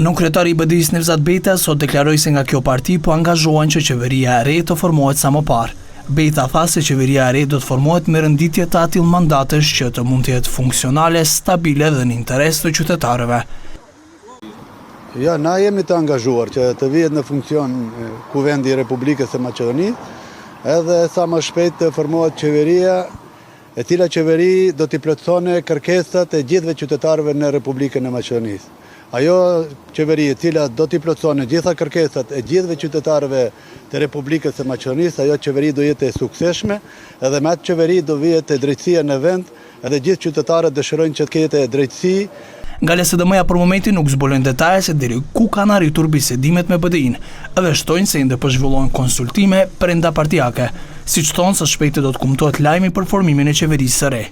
Nën kryetari i BDI-s Nevzat Bejta sot deklaroi se nga kjo parti po angazhohen që qeveria e re të formohet sa më parë. Bejta tha se qeveria e re do të formohet me renditje të atill mandatesh që të mund të jetë funksionale, stabile dhe në interes të qytetarëve. Ja, na jemi të angazhuar që të vihet në funksion Kuvendi i Republikës së Maqedonisë, edhe sa më shpejt të formohet qeveria, e cila qeveri do t'i plotësonte kërkesat e gjithëve qytetarëve në Republikën e Maqedonisë. Ajo qeveri e cila do t'i plotësonte gjitha kërkesat e gjithëve qytetarëve të Republikës së Maqedonisë, ajo qeveri do jetë e suksesshme, edhe me atë qeveri do vihet drejtësia në vend, edhe gjithë qytetarët dëshirojnë që të ketë drejtësi. Nga LSDM-ja për momentin nuk zbulojnë detaje se deri ku kanë arritur bisedimet me BDI-n, edhe shtojnë se ende po zhvillohen konsultime brenda partijake, siç thonë së shpejti do të kumtohet lajmi për formimin e qeverisë së re.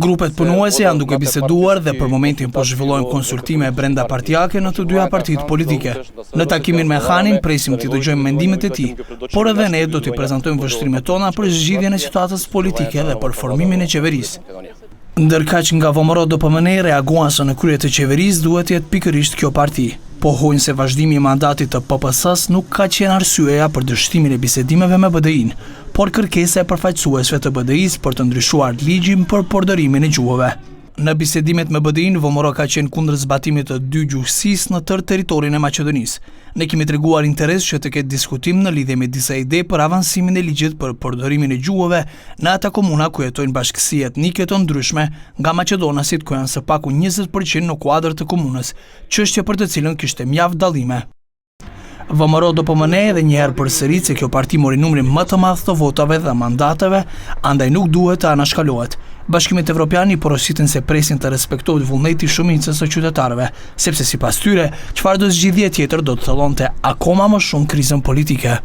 Grupet punuese janë duke biseduar dhe për momentin po zhvillojnë konsultime brenda partijake në të dyja partitë politike. Në takimin me Hanin presim t'i dëgjojmë mendimet e tij, por edhe ne do t'i prezantojmë vështrimet tona për zgjidhjen e situatës politike dhe për formimin e qeverisë. Ndërkaq nga VMRO DPMN reaguan se në krye të qeverisë duhet të jetë pikërisht kjo parti. Pohojnë se vazhdimi i mandatit të PPS-s nuk ka qenë arsyeja për dështimin e bisedimeve me BDI-n, por kërkesa e përfaqësuesve të BDI-s për të ndryshuar ligjin për përdorimin e gjuhëve. Në bisedimet me BDI-n, VMRO ka qenë kundër zbatimit të 2 gjuhësisë në tërë territorin e Maqedonisë. Ne kemi treguar interes që të ketë diskutim në lidhje me disa ide për avansimin e ligjit për përdorimin e gjuhëve në ata komuna ku jetojnë bashkësi etnike të ndryshme nga maqedonasit ku janë së paku 20% në kuadër të komunës, çështje për të cilën kishte mjaft dallime. VMRO DPMN edhe njëherë përsërit se kjo parti mori numrin më të madh të votave dhe mandateve, andaj nuk duhet të anashkalohet. Bashkimet Evropian i porositin se presin të respektohet vullneti shumicës së qytetarëve, sepse sipas tyre, çfarëdo zgjidhje tjetër do të thellonte akoma më shumë krizën politike.